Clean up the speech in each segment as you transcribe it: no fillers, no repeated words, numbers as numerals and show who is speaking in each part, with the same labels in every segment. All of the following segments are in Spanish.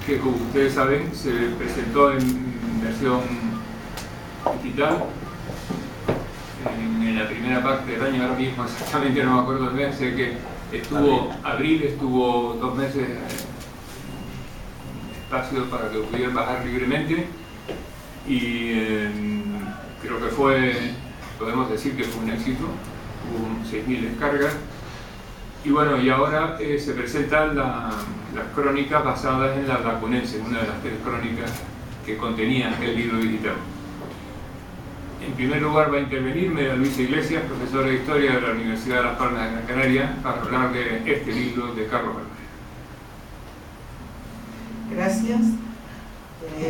Speaker 1: que, como ustedes saben, se presentó en versión digital en la primera parte del año. Ahora mismo exactamente no me acuerdo el mes, sé que abril estuvo 2 meses espacio para que pudieran bajar libremente, y creo que podemos decir que fue un éxito. Hubo 6.000 descargas, y bueno, y ahora se presentan las crónicas basadas en la Lacunense, una de las 3 crónicas que contenía el libro digital. En primer lugar va a intervenir María Luisa Iglesias, profesora de Historia de la Universidad de Las Palmas de Gran Canaria, para hablar de este libro de Carlos Álvarez.
Speaker 2: Gracias.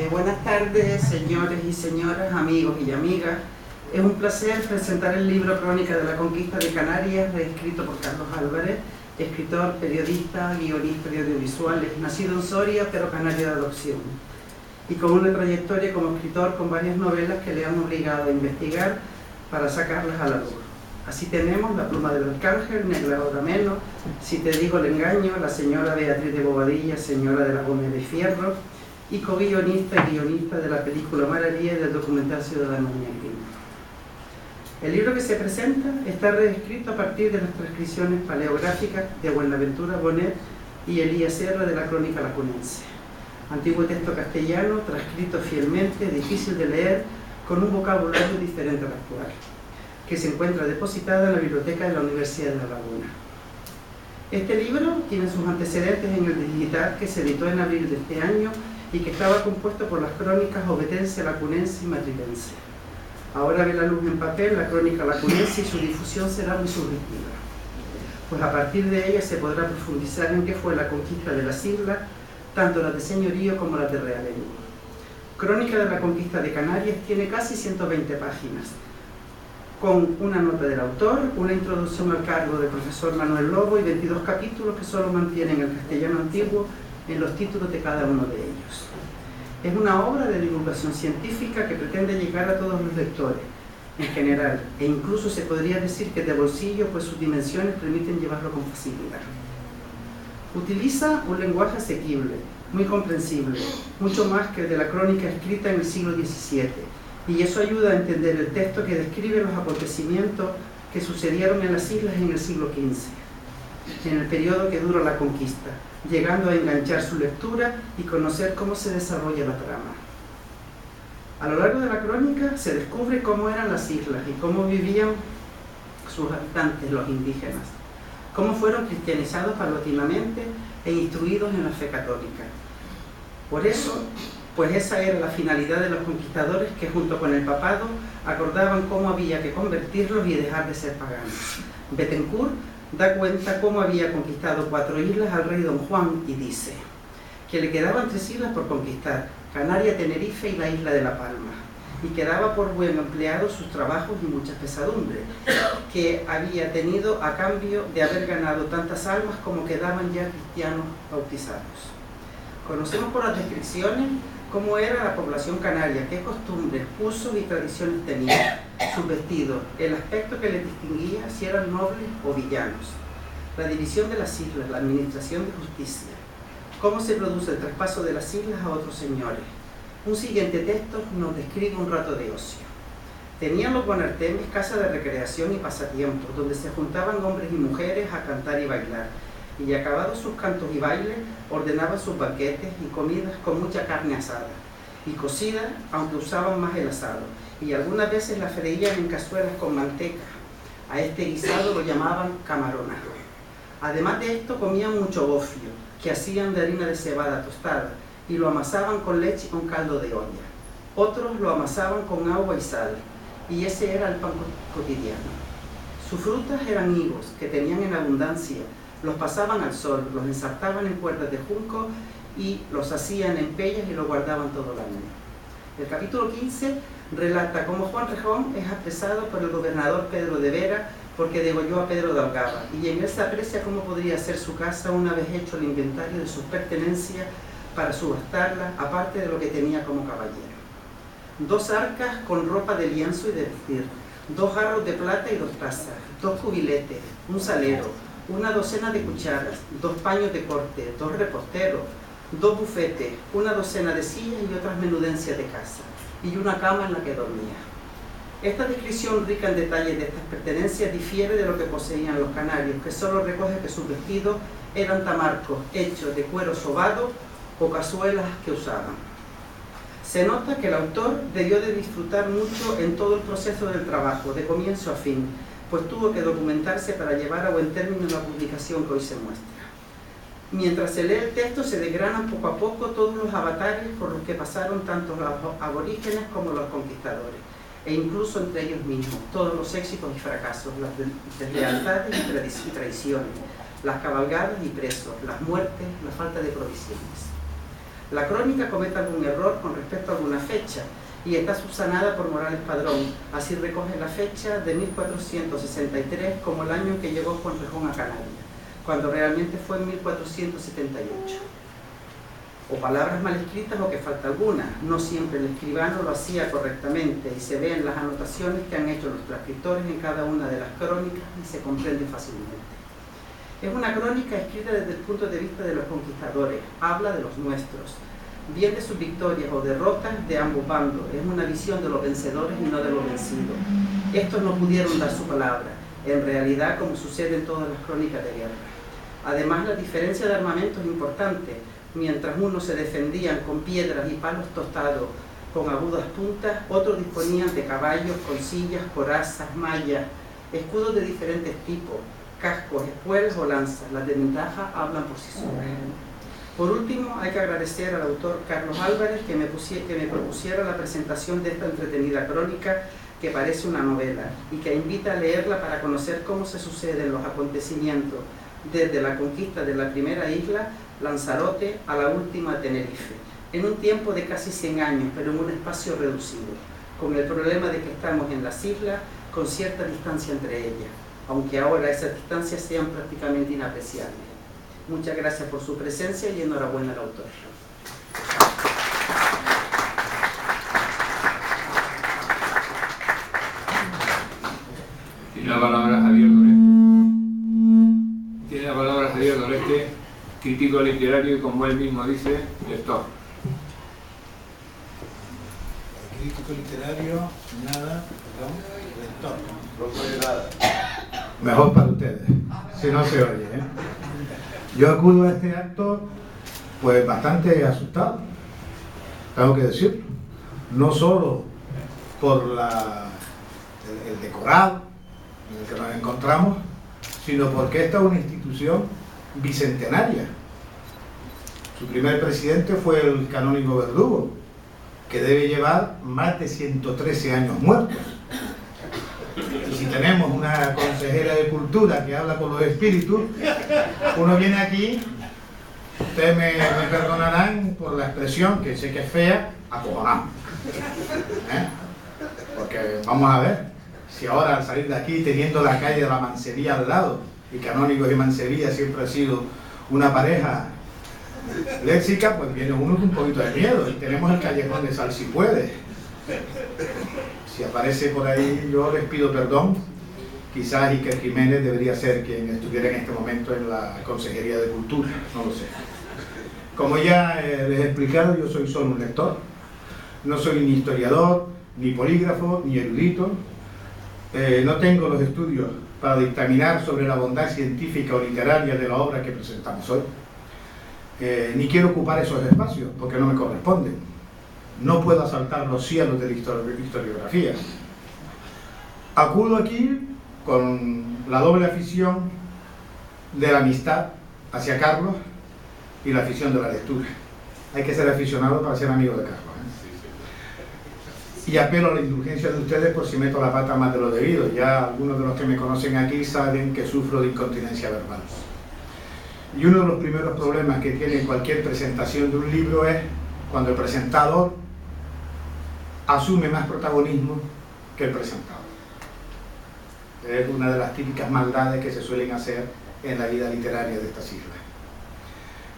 Speaker 2: Buenas tardes, señores y señoras, amigos y amigas. Es un placer presentar el libro Crónica de la Conquista de Canarias, reescrito por Carlos Álvarez, escritor, periodista, guionista de audiovisuales, nacido en Soria, pero canario de adopción, y con una trayectoria como escritor con varias novelas que le han obligado a investigar para sacarlas a la luz. Así tenemos La pluma del arcángel, Negra hora menos, Si te digo el engaño, La señora Beatriz de Bobadilla, señora de la Gómez de Fierro, y co-guionista y guionista de la película Maravilla y del documental Ciudadano Ñaquín. El libro que se presenta está reescrito a partir de las transcripciones paleográficas de Buenaventura Bonet y Elías Serra de la Crónica Lacunense. Antiguo texto castellano, transcrito fielmente, difícil de leer, con un vocabulario diferente al actual, que se encuentra depositada en la biblioteca de la Universidad de La Laguna. Este libro tiene sus antecedentes en el digital que se editó en abril de este año y que estaba compuesto por las crónicas obetense, lacunense y madrilense. Ahora ve la luz en papel la crónica lacunense y su difusión será muy subjetiva, pues a partir de ella se podrá profundizar en qué fue la conquista de las islas, tanto las de señorío como las de realengo. Crónica de la Conquista de Canarias tiene casi 120 páginas, con una nota del autor, una introducción al cargo del profesor Manuel Lobo y 22 capítulos que solo mantienen el castellano antiguo en los títulos de cada uno de ellos. Es una obra de divulgación científica que pretende llegar a todos los lectores, en general, e incluso se podría decir que de bolsillo, pues sus dimensiones permiten llevarlo con facilidad. Utiliza un lenguaje asequible, muy comprensible, mucho más que el de la crónica escrita en el siglo XVII, y eso ayuda a entender el texto que describe los acontecimientos que sucedieron en las islas en el siglo XV, en el periodo que dura la conquista, llegando a enganchar su lectura y conocer cómo se desarrolla la trama. A lo largo de la crónica se descubre cómo eran las islas y cómo vivían sus habitantes, los indígenas, cómo fueron cristianizados paulatinamente e instruidos en la fe católica. Por eso, pues esa era la finalidad de los conquistadores, que junto con el papado acordaban cómo había que convertirlos y dejar de ser paganos. Bettencourt da cuenta cómo había conquistado 4 islas al rey Don Juan y dice que le quedaban 3 islas por conquistar: Canaria, Tenerife y la isla de La Palma, y quedaba por buen empleado sus trabajos y muchas pesadumbres que había tenido a cambio de haber ganado tantas almas como quedaban ya cristianos bautizados. Conocemos por las descripciones cómo era la población canaria, qué costumbres, usos y tradiciones tenía, sus vestidos, el aspecto que les distinguía, si eran nobles o villanos, la división de las islas, la administración de justicia, cómo se produce el traspaso de las islas a otros señores. Un siguiente texto nos describe un rato de ocio. Tenían los guanartemes casa de recreación y pasatiempos, donde se juntaban hombres y mujeres a cantar y bailar, y acabados sus cantos y bailes, ordenaban sus banquetes y comidas con mucha carne asada y cocida, aunque usaban más el asado, y algunas veces la freían en cazuelas con manteca. A este guisado lo llamaban camaronazo. Además de esto, comían mucho gofio, que hacían de harina de cebada tostada, y lo amasaban con leche y con caldo de olla. Otros lo amasaban con agua y sal, y ese era el pan cotidiano. Sus frutas eran higos, que tenían en abundancia. Los pasaban al sol, los ensartaban en cuerdas de junco y los hacían en pellas y los guardaban todo el año. El capítulo 15 relata cómo Juan Rejón es apresado por el gobernador Pedro de Vera porque degolló a Pedro de Algaba, y en él se aprecia cómo podría ser su casa una vez hecho el inventario de sus pertenencias para subastarla, aparte de lo que tenía como caballero. 2 arcas con ropa de lienzo y de vestir, 2 jarros de plata y 2 tazas, 2 cubiletes, un salero, una docena de cucharas, 2 paños de corte, 2 reposteros, 2 bufetes, una docena de sillas y otras menudencias de casa, y una cama en la que dormía. Esta descripción rica en detalles de estas pertenencias difiere de lo que poseían los canarios, que solo recoge que sus vestidos eran tamarcos hechos de cuero sobado o cazuelas que usaban. Se nota que el autor debió de disfrutar mucho en todo el proceso del trabajo, de comienzo a fin, pues tuvo que documentarse para llevar a buen término la publicación que hoy se muestra. Mientras se lee el texto se desgranan poco a poco todos los avatares por los que pasaron tanto los aborígenes como los conquistadores, e incluso entre ellos mismos, todos los éxitos y fracasos, las deslealtades y traiciones, las cabalgadas y presos, las muertes, la falta de provisiones. La crónica comete algún error con respecto a alguna fecha y está subsanada por Morales Padrón. Así recoge la fecha de 1463 como el año en que llegó Juan Rejón a Canarias, cuando realmente fue en 1478. O palabras mal escritas o que falta alguna. No siempre el escribano lo hacía correctamente y se ve en las anotaciones que han hecho los transcriptores en cada una de las crónicas y se comprende fácilmente. Es una crónica escrita desde el punto de vista de los conquistadores, habla de los nuestros, bien de sus victorias o derrotas de ambos bandos. Es una visión de los vencedores y no de los vencidos. Estos no pudieron dar su palabra, en realidad como sucede en todas las crónicas de guerra. Además, la diferencia de armamento es importante. Mientras unos se defendían con piedras y palos tostados con agudas puntas, otros disponían de caballos con sillas, corazas, mallas, escudos de diferentes tipos, cascos, espuelas o lanzas. Las desventajas hablan por sí solas. Por último, hay que agradecer al autor Carlos Álvarez que me propusiera la presentación de esta entretenida crónica que parece una novela y que invita a leerla para conocer cómo se suceden los acontecimientos desde la conquista de la primera isla, Lanzarote, a la última, Tenerife, en un tiempo de casi 100 años, pero en un espacio reducido, con el problema de que estamos en las islas con cierta distancia entre ellas, aunque ahora esas distancias sean prácticamente inapreciables. Muchas gracias por su presencia y enhorabuena al autor.
Speaker 1: Tiene la palabra Javier Doreste. Tiene la palabra Javier Doreste, crítico literario y, como él mismo dice, lector.
Speaker 3: Crítico literario, nada, perdón, lector.
Speaker 4: No puede nada.
Speaker 3: Mejor para ustedes, si no se oye, ¿eh? Yo acudo a este acto pues bastante asustado, tengo que decirlo. No solo por el decorado en el que nos encontramos, sino porque esta es una institución bicentenaria. Su primer presidente fue el canónigo Verdugo, que debe llevar más de 113 años muertos. Y si tenemos una consejera de cultura que habla con los espíritus, uno viene aquí, ustedes me perdonarán por la expresión, que sé que es fea, acojonado. Porque vamos a ver, si ahora al salir de aquí teniendo la calle de la Mansería al lado, y canónigos y Mansería siempre ha sido una pareja léxica, pues viene uno con un poquito de miedo. Y tenemos el callejón de Sal si puede. Si aparece por ahí, yo les pido perdón. Quizás Iker Jiménez debería ser quien estuviera en este momento en la Consejería de Cultura, no lo sé. Como ya les he explicado, yo soy solo un lector. No soy ni historiador, ni polígrafo, ni erudito. No tengo los estudios para dictaminar sobre la bondad científica o literaria de la obra que presentamos hoy. Ni quiero ocupar esos espacios porque no me corresponden. No puedo asaltar los cielos de la historiografía. Acudo aquí con la doble afición de la amistad hacia Carlos y la afición de la lectura. Hay que ser aficionado para ser amigo de Carlos, ¿eh? Y apelo a la indulgencia de ustedes por si meto la pata más de lo debido. Ya algunos de los que me conocen aquí saben que sufro de incontinencia verbal. Y uno de los primeros problemas que tiene cualquier presentación de un libro es cuando el presentador asume más protagonismo que el presentado. Es una de las típicas maldades que se suelen hacer en la vida literaria de estas islas.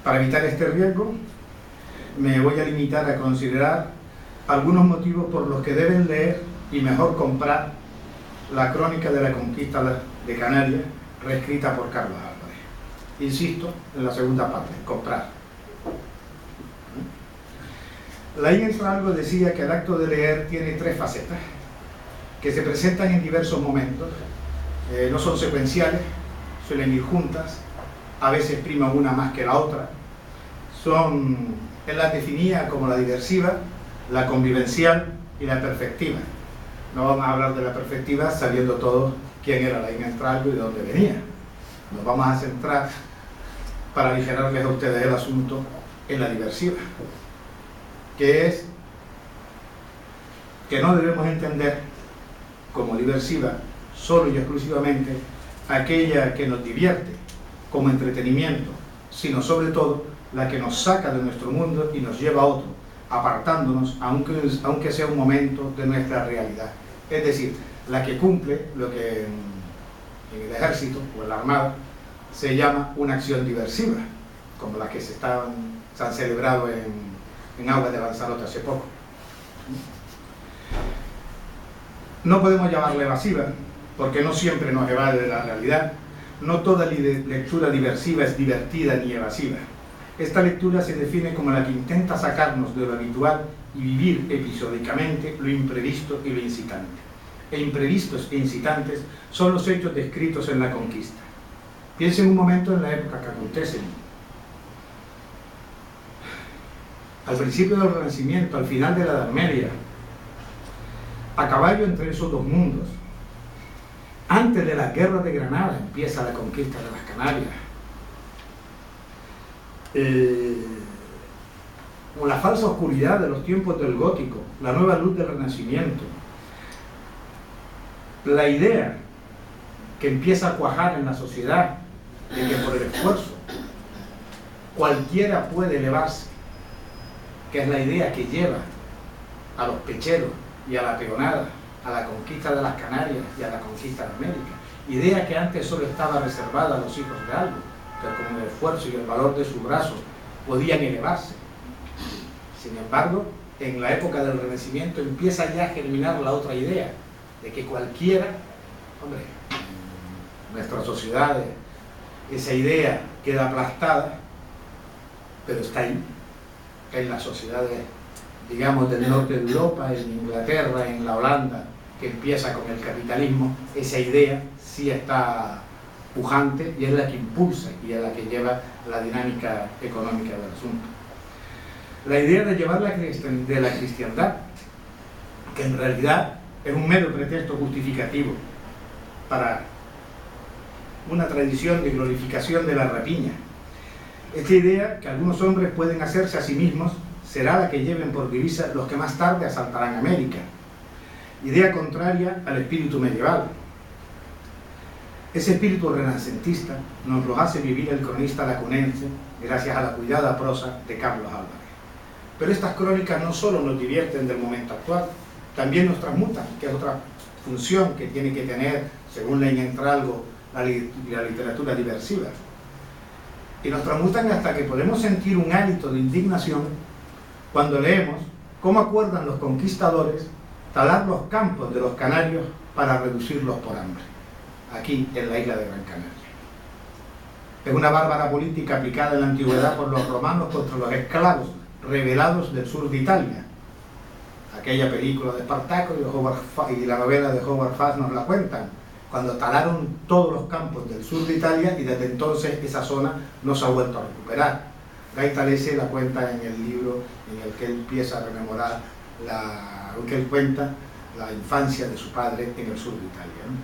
Speaker 3: Para evitar este riesgo, me voy a limitar a considerar algunos motivos por los que deben leer y mejor comprar la crónica de la conquista de Canarias, reescrita por Carlos Álvarez. Insisto en la segunda parte, comprar. Laín Entralgo decía que el acto de leer tiene tres facetas, que se presentan en diversos momentos, no son secuenciales, suelen ir juntas, a veces prima una más que la otra. Él las definía como la diversiva, la convivencial y la perfectiva. No vamos a hablar de la perfectiva sabiendo todos quién era Laín Entralgo y de dónde venía. Nos vamos a centrar, para aligerarles a ustedes el asunto, en la diversiva, que es que no debemos entender como diversiva solo y exclusivamente aquella que nos divierte como entretenimiento, sino sobre todo la que nos saca de nuestro mundo y nos lleva a otro, apartándonos, aunque sea un momento de nuestra realidad. Es decir, la que cumple lo que en el ejército o en la armada se llama una acción diversiva, como las que se han celebrado en Aguas de Lanzarote hace poco. No podemos llamarla evasiva, porque no siempre nos evade de la realidad. No toda lectura diversiva es divertida ni evasiva. Esta lectura se define como la que intenta sacarnos de lo habitual y vivir episódicamente lo imprevisto y lo incitante. E imprevistos e incitantes son los hechos descritos en la conquista. Piensen un momento en la época que acontecen. Al principio del Renacimiento, al final de la Edad Media, a caballo entre esos dos mundos. Antes de las guerras de Granada empieza la conquista de las Canarias. Con la falsa oscuridad de los tiempos del gótico, la nueva luz del Renacimiento, la idea que empieza a cuajar en la sociedad de que por el esfuerzo cualquiera puede elevarse, que es la idea que lleva a los pecheros y a la peonada, a la conquista de las Canarias y a la conquista de América. Idea que antes solo estaba reservada a los hijos de algo, pero con el esfuerzo y el valor de sus brazos podían elevarse. Sin embargo, en la época del Renacimiento empieza ya a germinar la otra idea, de que cualquiera, hombre, en nuestras sociedades, esa idea queda aplastada, pero está ahí, en las sociedades, digamos, del norte de Europa, en Inglaterra, en la Holanda, que empieza con el capitalismo, esa idea sí está pujante y es la que impulsa y es la que lleva la dinámica económica del asunto. La idea de llevar de la cristiandad, que en realidad es un mero pretexto justificativo para una tradición de glorificación de la rapiña. Esta idea que algunos hombres pueden hacerse a sí mismos será la que lleven por divisa los que más tarde asaltarán América. Idea contraria al espíritu medieval. Ese espíritu renacentista nos lo hace vivir el cronista lacunense gracias a la cuidada prosa de Carlos Álvarez. Pero estas crónicas no solo nos divierten del momento actual, también nos transmutan, que es otra función que tiene que tener, según Laín Entralgo, la literatura diversiva. Y nos transmutan hasta que podemos sentir un hálito de indignación cuando leemos cómo acuerdan los conquistadores talar los campos de los canarios para reducirlos por hambre, aquí en la isla de Gran Canaria. Es una bárbara política aplicada en la antigüedad por los romanos contra los esclavos rebelados del sur de Italia. Aquella película de Espartaco y la novela de Howard Fast nos la cuentan, cuando talaron todos los campos del sur de Italia y desde entonces esa zona no se ha vuelto a recuperar. Gaitalese la cuenta en el libro en el que él empieza a rememorar que él cuenta la infancia de su padre en el sur de Italia, ¿no?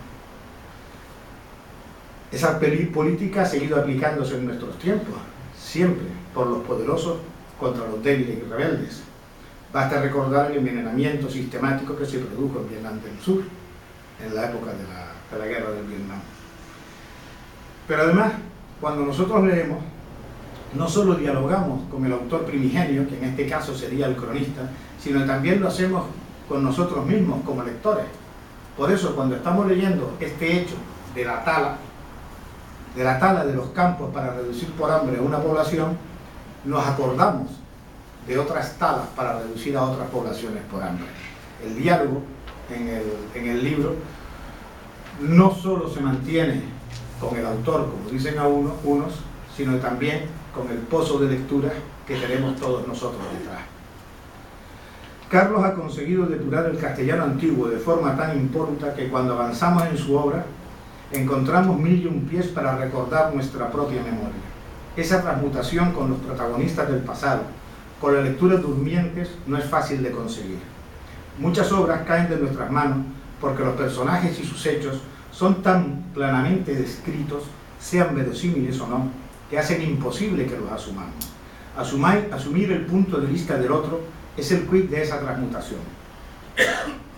Speaker 3: Esa política ha seguido aplicándose en nuestros tiempos, siempre por los poderosos contra los débiles y rebeldes. Basta recordar el envenenamiento sistemático que se produjo en Vietnam del Sur, en la época de la guerra del Vietnam. Pero además, cuando nosotros leemos, no solo dialogamos con el autor primigenio, que en este caso sería el cronista, sino también lo hacemos con nosotros mismos como lectores. Por eso, cuando estamos leyendo este hecho de la tala de los campos para reducir por hambre a una población, nos acordamos de otras talas para reducir a otras poblaciones por hambre. El diálogo en el libro no solo se mantiene con el autor, como dicen unos, sino también con el pozo de lectura que tenemos todos nosotros detrás. Carlos ha conseguido depurar el castellano antiguo de forma tan impoluta que cuando avanzamos en su obra encontramos mil y un pies para recordar nuestra propia memoria. Esa transmutación con los protagonistas del pasado, con la lectura durmientes, no es fácil de conseguir. Muchas obras caen de nuestras manos porque los personajes y sus hechos son tan planamente descritos, sean verosímiles o no, que hacen imposible que los asumamos. Asumir el punto de vista del otro es el quid de esa transmutación.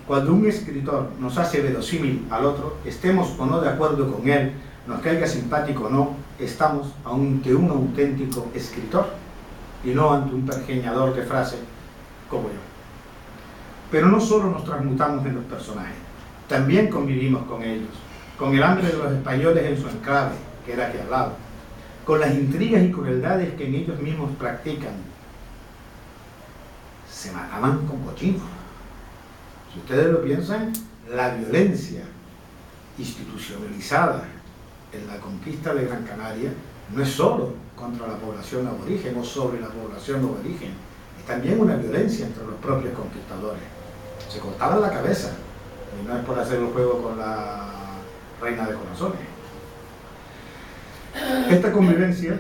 Speaker 3: Cuando un escritor nos hace verosímil al otro, estemos o no de acuerdo con él, nos caiga simpático o no, estamos ante un auténtico escritor y no ante un pergeñador de frases como yo. Pero no solo nos transmutamos en los personajes, también convivimos con ellos, con el hambre de los españoles en su enclave, que era aquí al lado, con las intrigas y crueldades que en ellos mismos practican. Se mataban con cochinos. Si ustedes lo piensan, la violencia institucionalizada en la conquista de Gran Canaria no es solo contra la población aborigen o sobre la población aborigen, es también una violencia entre los propios conquistadores. Se cortaban la cabeza, y no es por hacer el juego con la reina de corazones. Esta convivencia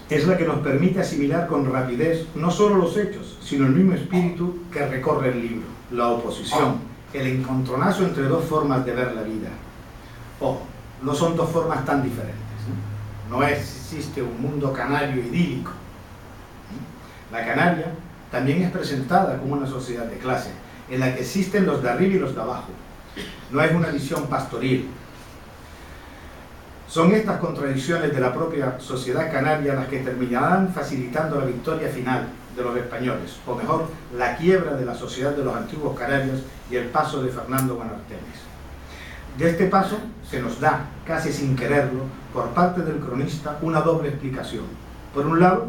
Speaker 3: es la que nos permite asimilar con rapidez no solo los hechos, sino el mismo espíritu que recorre el libro, la oposición, el encontronazo entre dos formas de ver la vida. Ojo, no son dos formas tan diferentes. No existe un mundo canario idílico. La Canaria también es presentada como una sociedad de clase, en la que existen los de arriba y los de abajo. No es una visión pastoril. Son estas contradicciones de la propia sociedad canaria las que terminarán facilitando la victoria final de los españoles, o mejor, la quiebra de la sociedad de los antiguos canarios y el paso de Fernando Buenartemes. De este paso se nos da, casi sin quererlo, por parte del cronista, una doble explicación. Por un lado,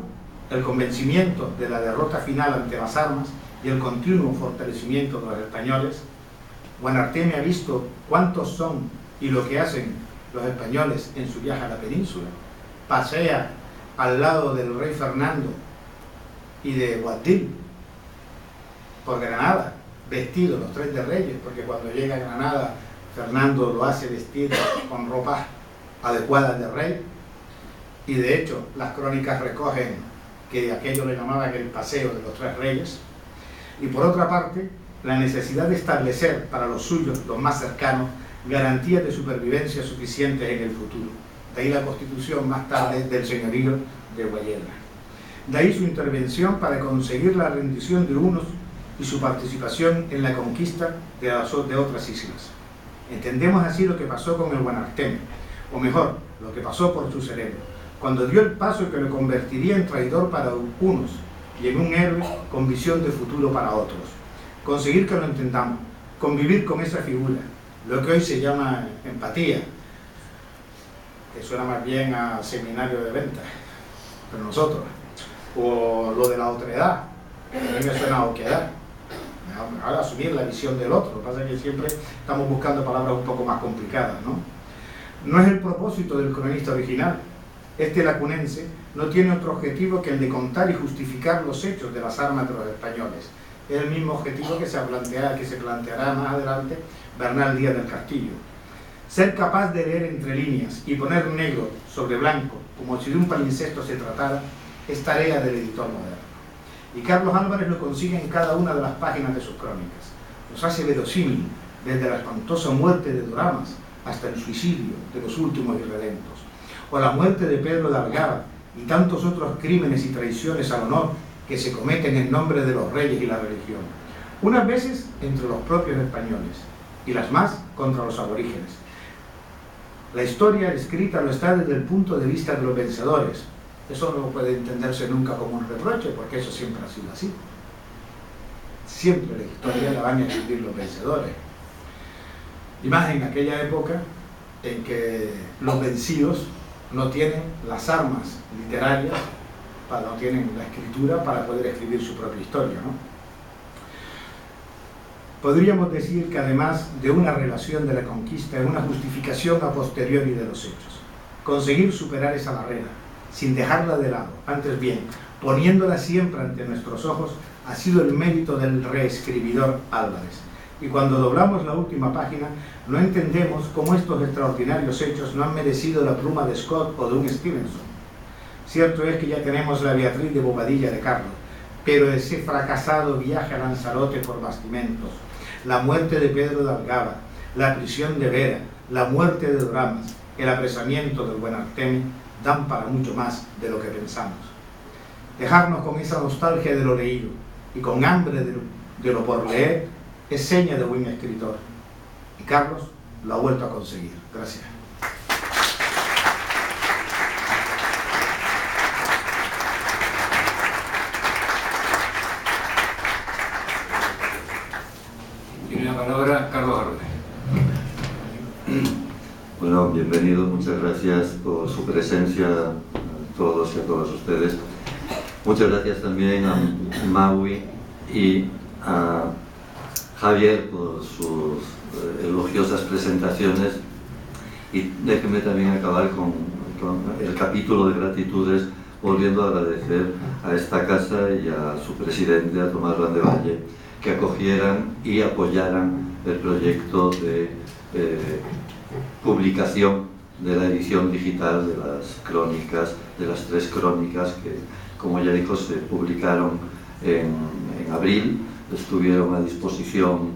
Speaker 3: el convencimiento de la derrota final ante las armas y el continuo fortalecimiento de los españoles. Buenartemes ha visto cuántos son y lo que hacen los españoles en su viaje a la península. Pasea al lado del rey Fernando y de Boabdil por Granada, vestidos los tres de reyes, porque cuando llega a Granada Fernando lo hace vestir con ropas adecuadas de rey, y de hecho las crónicas recogen que aquello le llamaban el paseo de los tres reyes. Y por otra parte, la necesidad de establecer para los suyos, los más cercanos, garantías de supervivencia suficientes en el futuro. De ahí la constitución más tarde del señorío de Guayedra. De ahí su intervención para conseguir la rendición de unos y su participación en la conquista de otras islas. Entendemos así lo que pasó con el Buenartemes, o mejor, lo que pasó por su cerebro, cuando dio el paso que lo convertiría en traidor para unos y en un héroe con visión de futuro para otros. Conseguir que lo entendamos, convivir con esa figura, lo que hoy se llama empatía, que suena más bien a seminario de ventas, pero nosotros, o lo de la otredad, a mí me suena a oquedad, ahora asumir la visión del otro. Lo que pasa es que siempre estamos buscando palabras un poco más complicadas, ¿no? No es el propósito del cronista original. Este lacunense no tiene otro objetivo que el de contar y justificar los hechos de las armas de los españoles. Es el mismo objetivo que se planteará más adelante Bernal Díaz del Castillo. Ser capaz de leer entre líneas y poner negro sobre blanco, como si de un palincesto se tratara, es tarea del editor moderno. Y Carlos Álvarez lo consigue en cada una de las páginas de sus crónicas. Nos hace verosímil desde la espantosa muerte de Doramas hasta el suicidio de los últimos irredentos, o la muerte de Pedro de Algaba y tantos otros crímenes y traiciones al honor que se cometen en nombre de los reyes y la religión, unas veces entre los propios españoles y las más contra los aborígenes. La historia escrita lo está desde el punto de vista de los vencedores. Eso no puede entenderse nunca como un reproche, porque eso siempre ha sido así. Siempre la historia la van a escribir los vencedores. Y más en aquella época en que los vencidos no tienen las armas literarias, no tienen la escritura para poder escribir su propia historia, ¿no? Podríamos decir que además de una relación de la conquista, es una justificación a posteriori de los hechos. Conseguir superar esa barrera, sin dejarla de lado, antes bien, poniéndola siempre ante nuestros ojos, ha sido el mérito del reescribidor Álvarez. Y cuando doblamos la última página, no entendemos cómo estos extraordinarios hechos no han merecido la pluma de Scott o de un Stevenson. Cierto es que ya tenemos la Beatriz de Bobadilla de Carlos, pero ese fracasado viaje a Lanzarote por bastimentos, la muerte de Pedro de Algaba, la prisión de Vera, la muerte de Doramas, el apresamiento del buen Artemio, dan para mucho más de lo que pensamos. Dejarnos con esa nostalgia de lo leído y con hambre de lo por leer es seña de buen escritor. Y Carlos lo ha vuelto a conseguir. Gracias.
Speaker 1: Tiene la palabra Carlos Álvarez.
Speaker 4: Bueno, bienvenido, muchas gracias por su presencia a todos y a todas ustedes. Muchas gracias también a Maui y a Javier por sus elogiosas presentaciones, y déjenme también acabar con el capítulo de gratitudes, volviendo a agradecer a esta casa y a su presidente, a Tomás Landevalle, que acogieran y apoyaran el proyecto de publicación de la edición digital de las crónicas, de las 3 crónicas que, como ya dijo, se publicaron en abril. Estuvieron a disposición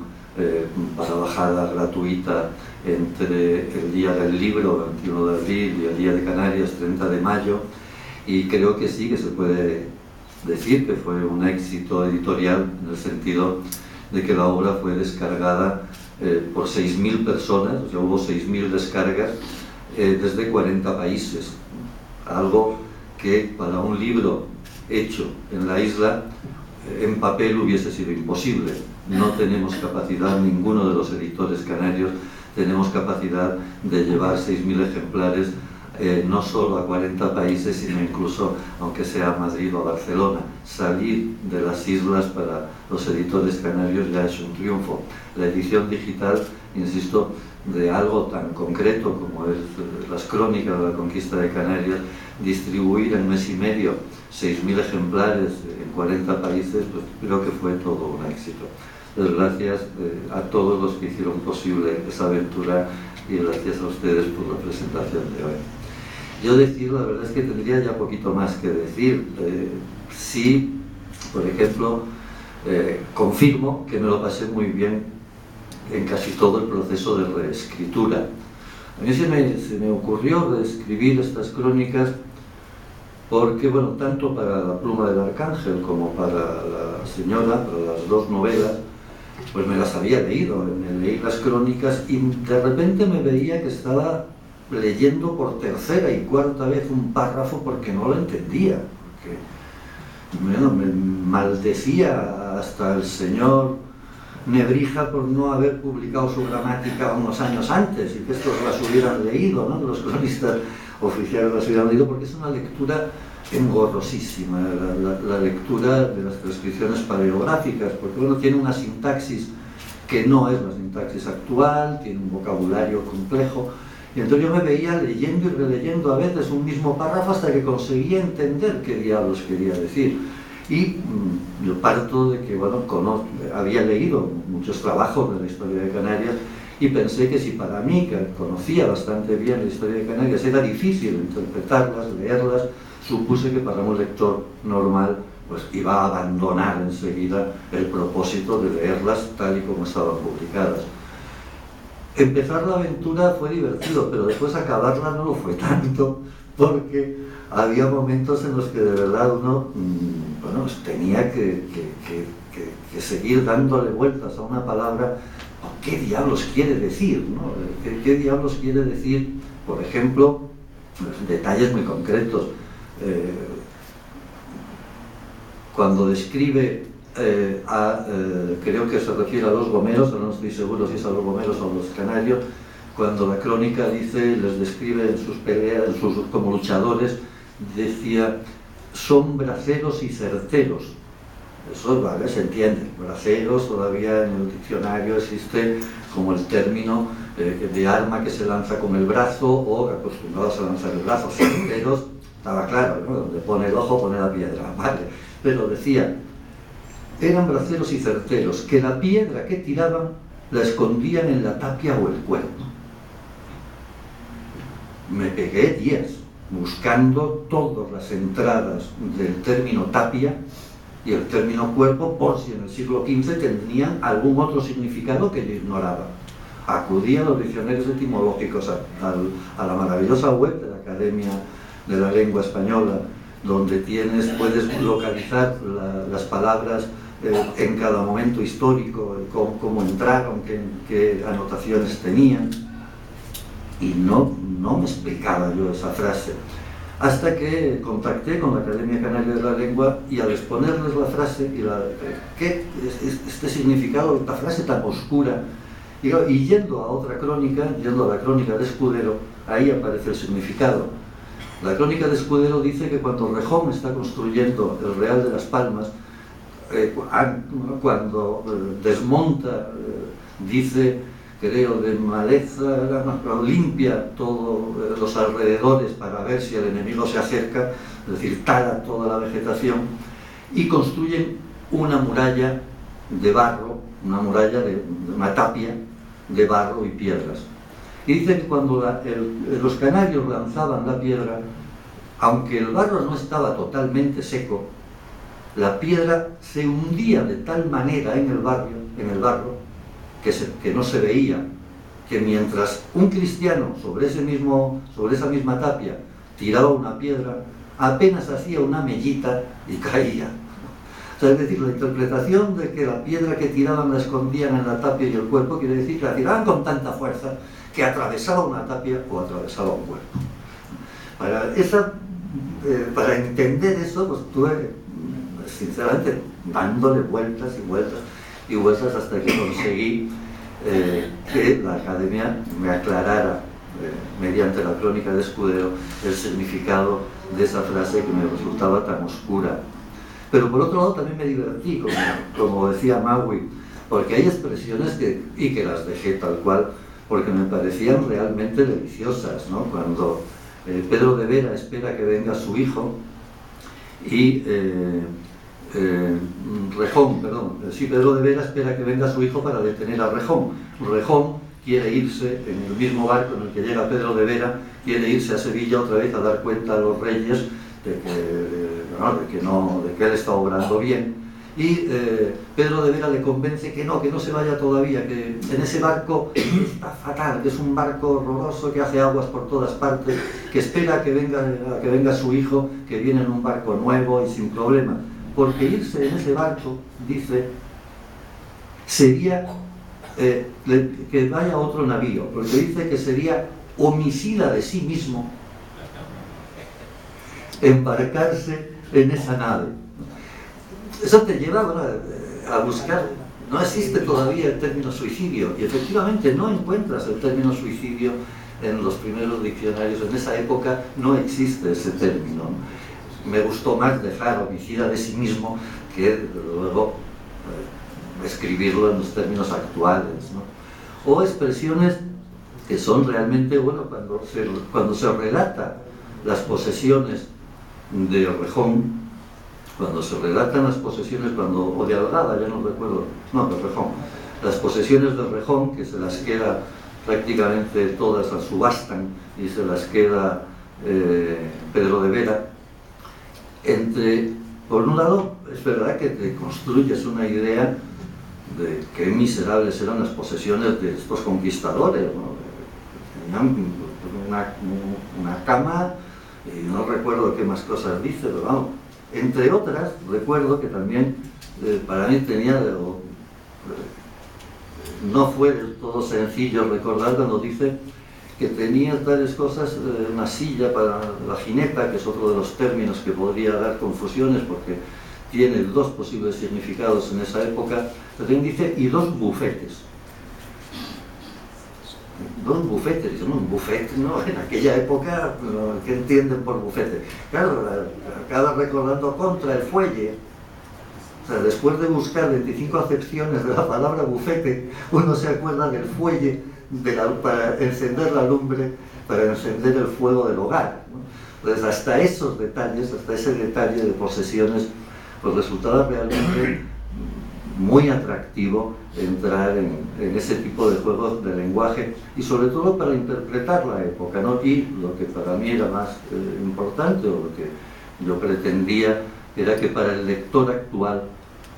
Speaker 4: para bajada gratuita entre el día del libro, 21 de abril, y el día de Canarias, 30 de mayo, y creo que sí, que se puede decir que fue un éxito editorial, en el sentido de que la obra fue descargada por 6.000 personas, o sea, hubo 6.000 descargas desde 40 países, algo que para un libro hecho en la isla en papel hubiese sido imposible. No tenemos capacidad, ninguno de los editores canarios tenemos capacidad de llevar 6.000 ejemplares no solo a 40 países, sino incluso, aunque sea a Madrid o a Barcelona. Salir de las islas para los editores canarios ya es un triunfo. La edición digital, insisto, de algo tan concreto como es las crónicas de la conquista de Canarias, distribuir en mes y medio 6.000 ejemplares en 40 países, pues creo que fue todo un éxito. Pues gracias a todos los que hicieron posible esa aventura, y gracias a ustedes por la presentación de hoy. Yo decir, la verdad es que tendría ya poquito más que decir. Sí, por ejemplo, confirmo que me lo pasé muy bien en casi todo el proceso de reescritura. A mí se me ocurrió reescribir estas crónicas porque, bueno, tanto para La pluma del arcángel como para La señora, para las 2 novelas, pues me las había leído, me leí las crónicas y de repente me veía que estaba leyendo por 3ª y 4ª vez un párrafo porque no lo entendía, porque bueno, me maldecía hasta el señor Nebrija por no haber publicado su gramática unos años antes y que estos las hubieran leído, ¿no? Los cronistas oficiales las hubieran leído, porque es una lectura engorrosísima, la lectura de las transcripciones paleográficas, porque bueno, tiene una sintaxis que no es la sintaxis actual, tiene un vocabulario complejo, y entonces yo me veía leyendo y releyendo a veces un mismo párrafo hasta que conseguía entender qué diablos quería decir. Y yo parto de que, bueno, había leído muchos trabajos de la historia de Canarias y pensé que si para mí, que conocía bastante bien la historia de Canarias, era difícil interpretarlas, leerlas, supuse que para un lector normal pues iba a abandonar enseguida el propósito de leerlas tal y como estaban publicadas. Empezar la aventura fue divertido, pero después acabarla no lo fue tanto, porque había momentos en los que de verdad uno bueno, tenía que seguir dándole vueltas a una palabra. ¿Qué diablos quiere decir, ¿no? ¿Qué diablos quiere decir? Por ejemplo, detalles muy concretos. Cuando describe creo que se refiere a los gomeros, no estoy seguro si es a los gomeros o a los canarios, cuando la crónica dice, les describe en sus peleas, como luchadores, decía, son braceros y certeros. Eso, vale, se entiende. Braceros, todavía en el diccionario existe como el término de arma que se lanza con el brazo, o acostumbrados a lanzar el brazo. Certeros, estaba claro, ¿no? Donde pone el ojo, pone la piedra, vale. Pero decía, eran braceros y certeros, que la piedra que tiraban la escondían en la tapia o el cuerpo. Me pegué días buscando todas las entradas del término tapia y el término cuerpo, por si en el siglo XV tenían algún otro significado que yo ignoraba. Acudí a los diccionarios etimológicos, a la maravillosa web de la Academia de la Lengua Española, donde puedes localizar las palabras en cada momento histórico, cómo entraron, qué anotaciones tenían, y no me explicaba yo esa frase, hasta que contacté con la Academia Canaria de la Lengua, y al exponerles la frase y este significado, esta frase tan oscura, y yendo a otra crónica, yendo a la crónica de Escudero, ahí aparece el significado. La crónica de Escudero dice que cuando Rejón está construyendo el Real de las Palmas, cuando desmonta, dice, creo, de maleza, limpia todos los alrededores para ver si el enemigo se acerca, es decir, tala toda la vegetación, y construyen una muralla de barro, una tapia de barro y piedras. Y dice que cuando los canarios lanzaban la piedra, aunque el barro no estaba totalmente seco, la piedra se hundía de tal manera en el barro, que no se veía, que mientras un cristiano sobre esa misma tapia tiraba una piedra, apenas hacía una mellita y caía. O sea, es decir, la interpretación de que la piedra que tiraban la escondían en la tapia y el cuerpo quiere decir que la tiraban con tanta fuerza que atravesaba una tapia o atravesaba un cuerpo. Para entender eso, pues estuve sinceramente dándole vueltas y vueltas y vueltas hasta que conseguí que la Academia me aclarara mediante la crónica de Escudero el significado de esa frase que me resultaba tan oscura. Pero por otro lado también me divertí, como decía Maui, porque hay expresiones que las dejé tal cual, porque me parecían realmente deliciosas, ¿no? Cuando Pedro de Vera espera que venga su hijo y Pedro de Vera espera que venga su hijo para detener a Rejón. Rejón quiere irse en el mismo barco en el que llega Pedro de Vera, quiere irse a Sevilla otra vez a dar cuenta a los reyes de que él está obrando bien. Y Pedro de Vera le convence que no se vaya todavía, que en ese barco está fatal, que es un barco horroroso, que hace aguas por todas partes, que espera a que venga su hijo, que viene en un barco nuevo y sin problema. Porque irse en ese barco, dice, sería que vaya otro navío, porque dice que sería homicida de sí mismo embarcarse en esa nave. Eso te lleva a buscar. No existe todavía el término suicidio, y efectivamente no encuentras el término suicidio en los primeros diccionarios. En esa época no existe ese término. Me gustó más dejar homicida de sí mismo que luego escribirlo en los términos actuales, ¿no? O expresiones que son realmente, cuando se relata las posesiones de Rejón, cuando se relatan las posesiones, o de Algada, ya no recuerdo, de Rejón, las posesiones de Rejón, que se las queda prácticamente todas, las subastan y se las queda Pedro de Vera. Por un lado, es verdad que te construyes una idea de qué miserables eran las posesiones de estos conquistadores, ¿no? Tenían una cama, y no recuerdo qué más cosas dice, pero vamos. Entre otras, recuerdo que también para mí no fue del todo sencillo recordar cuando dice que tenía tales cosas, una silla para la jineta, que es otro de los términos que podría dar confusiones porque tiene dos posibles significados en esa época, pero también dice, y dos bufetes. Dos bufetes, un bufete, ¿no? En aquella época, ¿qué entienden por bufete? Claro, acaba recordando contra el fuelle. O sea, después de buscar 25 acepciones de la palabra bufete, uno se acuerda del fuelle para encender la lumbre, para encender el fuego del hogar, ¿no? Entonces, hasta esos detalles, hasta ese detalle de posesiones, pues resultaba realmente muy atractivo entrar en ese tipo de juegos de lenguaje y sobre todo para interpretar la época, ¿no? Y lo que para mí era más importante, o lo que yo pretendía, era que para el lector actual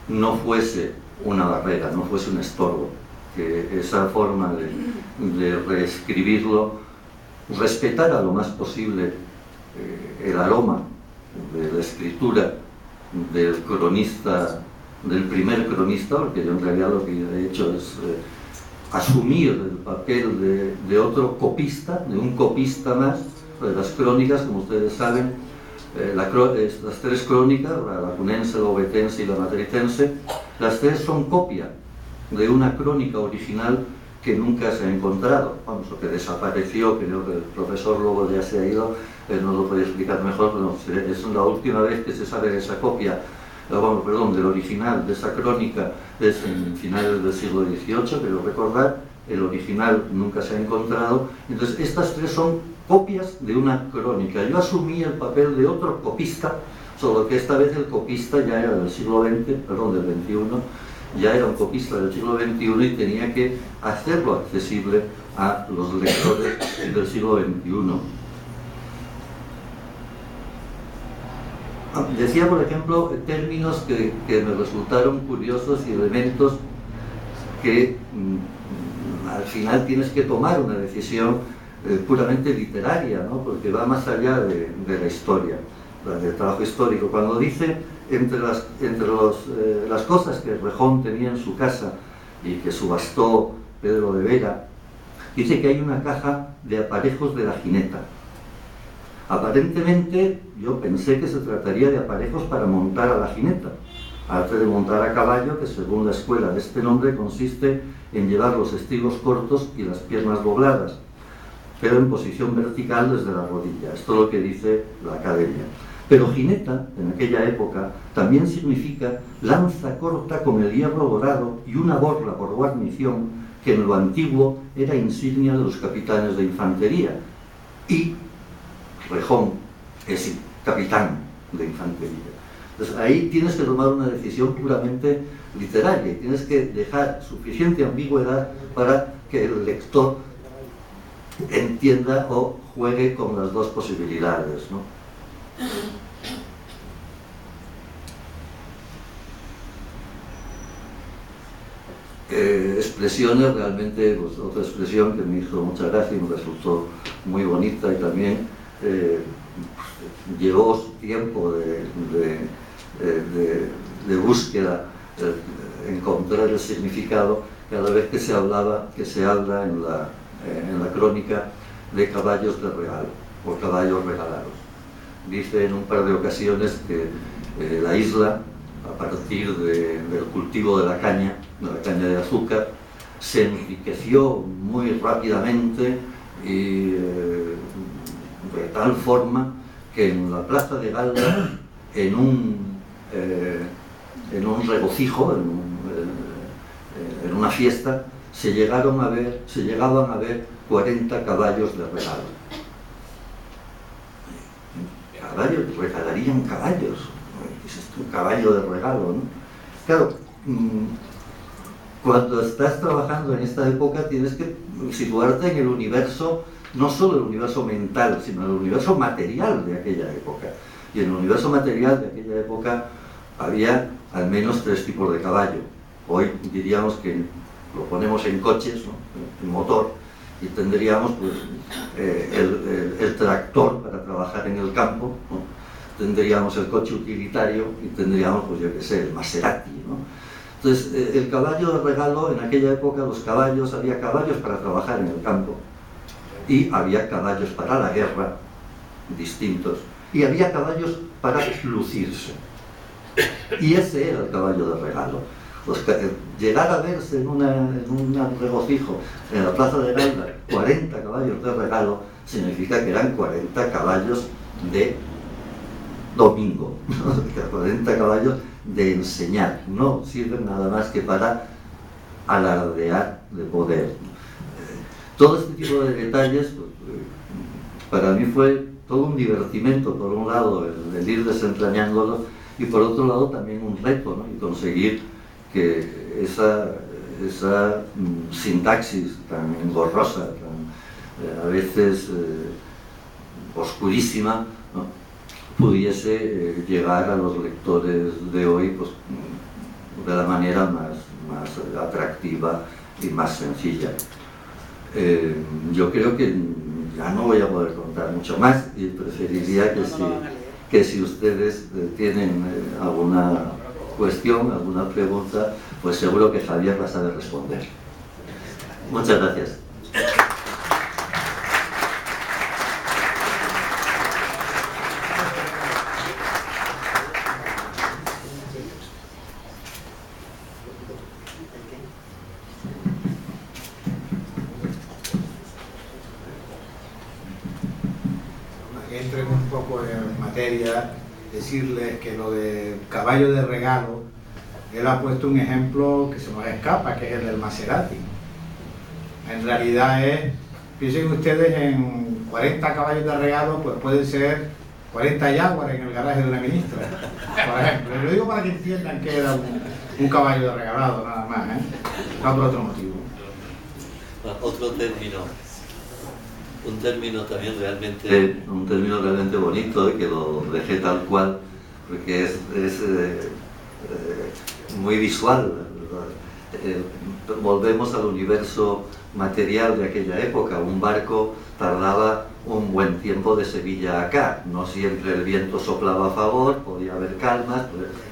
Speaker 4: no fuese una barrera, no fuese un estorbo, que esa forma de reescribirlo respetara lo más posible el aroma de la escritura del cronista, del primer cronista, porque yo en realidad lo que he hecho es asumir el papel de otro copista, de un copista más, de las crónicas, como ustedes saben, las tres crónicas, la lacunense, la ovetense y la madritense, las tres son copia de una crónica original que nunca se ha encontrado, vamos, o que desapareció, creo que el profesor Lobo ya se ha ido, no lo puede explicar mejor, pero es la última vez que se sabe de esa copia, del original de esa crónica, es en finales del siglo XVIII, quiero recordar, el original nunca se ha encontrado. Entonces estas tres son copias de una crónica. Yo asumí el papel de otro copista, solo que esta vez el copista ya era del siglo XX, perdón, del XXI, ya era un copista del siglo XXI y tenía que hacerlo accesible a los lectores del siglo XXI. Decía, por ejemplo, términos que me resultaron curiosos y elementos que al final tienes que tomar una decisión puramente literaria, ¿no? Porque va más allá de la historia, del trabajo histórico. Cuando dice entre las cosas que Rejón tenía en su casa y que subastó Pedro de Vera, dice que hay una caja de aparejos de la jineta. Aparentemente yo pensé que se trataría de aparejos para montar a la jineta, arte de montar a caballo que según la escuela de este nombre consiste en llevar los estribos cortos y las piernas dobladas, pero en posición vertical desde la rodilla. Esto es lo que dice la academia. Pero jineta, en aquella época, también significa lanza corta con el hierro dorado y una borla por guarnición, que en lo antiguo era insignia de los capitanes de infantería. Y Rejón es capitán de infantería. Entonces ahí tienes que tomar una decisión puramente literaria y tienes que dejar suficiente ambigüedad para que el lector entienda o juegue con las dos posibilidades, ¿no? Expresiones realmente, pues, otra expresión que me hizo mucha gracia y me resultó muy bonita y también llevó su tiempo de búsqueda, encontrar el significado cada vez que se habla en la crónica de caballos de regalo o caballos regalados. Dice en un par de ocasiones que la isla, a partir del cultivo de la caña de azúcar, se enriqueció muy rápidamente y de tal forma que en la plaza de Galda, en un regocijo, en una fiesta, se llegaban a ver 40 caballos de regalo. Caballos, regalarían caballos. Es esto, un caballo de regalo, ¿no? Claro, cuando estás trabajando en esta época tienes que situarte en el universo, no solo el universo mental, sino el universo material de aquella época. Y en el universo material de aquella época había al menos 3 tipos de caballo. Hoy diríamos que lo ponemos en coches, ¿no? En motor, y tendríamos pues, el tractor para trabajar en el campo, ¿no? Tendríamos el coche utilitario y tendríamos, pues yo qué sé, el Maserati, ¿no? Entonces, el caballo de regalo, en aquella época había caballos para trabajar en el campo y había caballos para la guerra, distintos, y había caballos para lucirse. Y ese era el caballo de regalo. Pues, llegar a verse en un regocijo en la plaza de Galda 40 caballos de regalo significa que eran 40 caballos de domingo, 40 caballos de enseñar, no sirven nada más que para alardear de poder. Todo este tipo de detalles, pues, para mí fue todo un divertimento, por un lado el ir desentrañándolo y por otro lado también un reto, ¿no? Y conseguir que esa sintaxis tan engorrosa, a veces oscurísima, ¿no?, pudiese llegar a los lectores de hoy pues, de la manera más atractiva y más sencilla. Yo creo que ya no voy a poder contar mucho más y preferiría que si ustedes tienen alguna cuestión, alguna pregunta, pues seguro que Javier va a saber responder. Muchas gracias.
Speaker 3: Entremos un poco en materia, decirles que lo de caballo de regalo, él ha puesto un ejemplo que se nos escapa, que es el del Maserati. En realidad piensen ustedes en 40 caballos de regalo, pues pueden ser 40 Jaguar en el garaje de una ministra, por ejemplo. Lo digo para que entiendan que era un caballo de regalado, nada más, no por otro motivo.
Speaker 5: Otro término. Un término también realmente...
Speaker 4: Un término realmente bonito, que lo dejé tal cual, porque es muy visual. Volvemos al universo material de aquella época. Un barco tardaba un buen tiempo de Sevilla a acá. No siempre el viento soplaba a favor, podía haber calmas,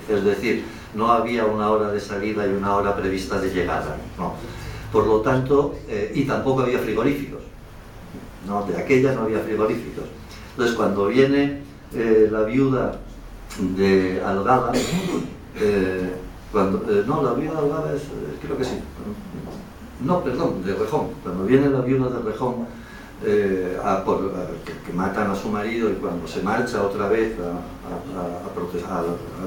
Speaker 4: es decir, no había una hora de salida y una hora prevista de llegada, no. Por lo tanto, y tampoco había frigoríficos. No, de aquella no había frigoríficos. Entonces, cuando viene la viuda de Algaba, no, la viuda de Algaba es, creo que sí, no, perdón, de Rejón. Cuando viene la viuda de Rejón, que matan a su marido, y cuando se marcha otra vez a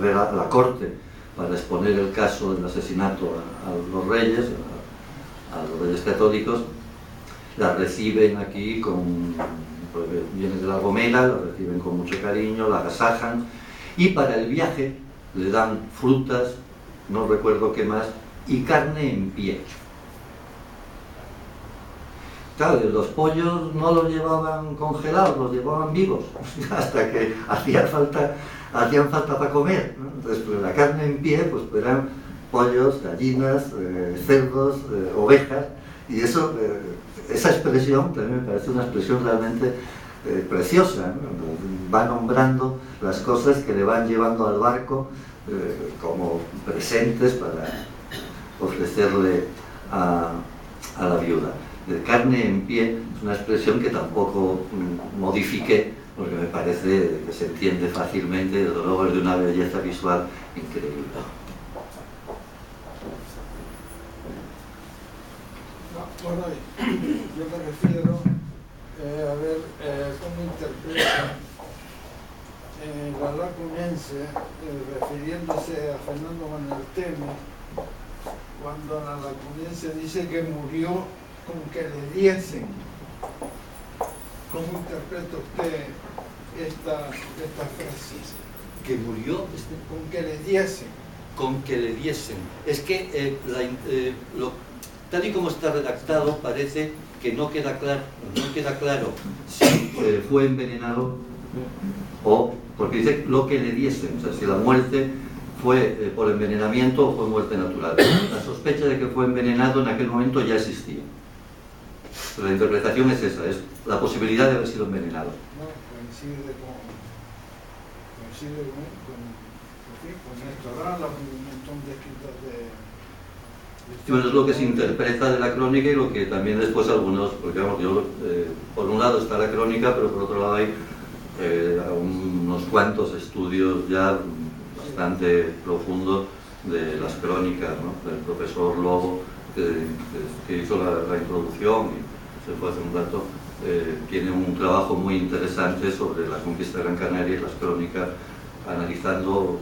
Speaker 4: ver a la corte para exponer el caso del asesinato a los reyes católicos, la reciben aquí pues viene de La Gomera, la reciben con mucho cariño, la agasajan, y para el viaje le dan frutas, no recuerdo qué más, y carne en pie. Claro, los pollos no los llevaban congelados, los llevaban vivos, hasta que hacían falta para comer, ¿no? Entonces, pues, la carne en pie, pues eran pollos, gallinas, cerdos, ovejas, y eso... esa expresión también me parece una expresión realmente preciosa, ¿no? Va nombrando las cosas que le van llevando al barco como presentes para ofrecerle a la viuda. De carne en pie es una expresión que tampoco modifiqué, porque me parece que se entiende fácilmente, desde luego es de una belleza visual increíble.
Speaker 6: Bueno, yo me refiero a ver cómo interpreta la lacunense, refiriéndose a Fernando Manarteme, cuando la lacunense dice que murió con que le diesen. ¿Cómo interpreta usted esta frase?
Speaker 5: Que murió
Speaker 6: con que le diesen.
Speaker 5: Con que le diesen. Es que tal y como está redactado, parece que no queda claro si
Speaker 4: fue envenenado o... porque dice lo que le diesen, o sea, si la muerte fue por envenenamiento o fue muerte natural. La sospecha de que fue envenenado en aquel momento ya existía. La interpretación es esa, es la posibilidad de haber sido envenenado.
Speaker 6: No, coincide con esto. Ahora un montón de escritos de...
Speaker 4: Bueno, es lo que se interpreta de la crónica y lo que también después algunos, porque vamos, por un lado está la crónica, pero por otro lado hay unos cuantos estudios ya bastante profundos de las crónicas, ¿no? Del profesor Lobo, que hizo la introducción y se fue hace un rato, tiene un trabajo muy interesante sobre la conquista de Gran Canaria y las crónicas, analizando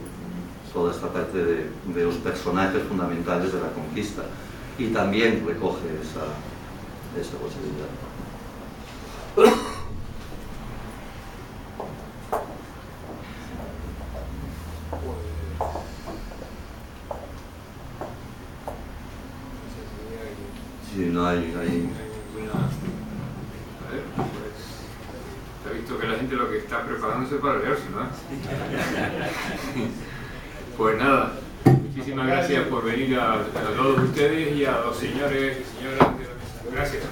Speaker 4: toda esta parte de los personajes fundamentales de la conquista, y también recoge esa posibilidad. Sí, no hay...
Speaker 1: A ver, pues, se ha visto que la gente lo que está preparándose para leerse, ¿no? Pues nada, muchísimas gracias por venir a todos ustedes y a los señores y señoras de la mesa. Gracias.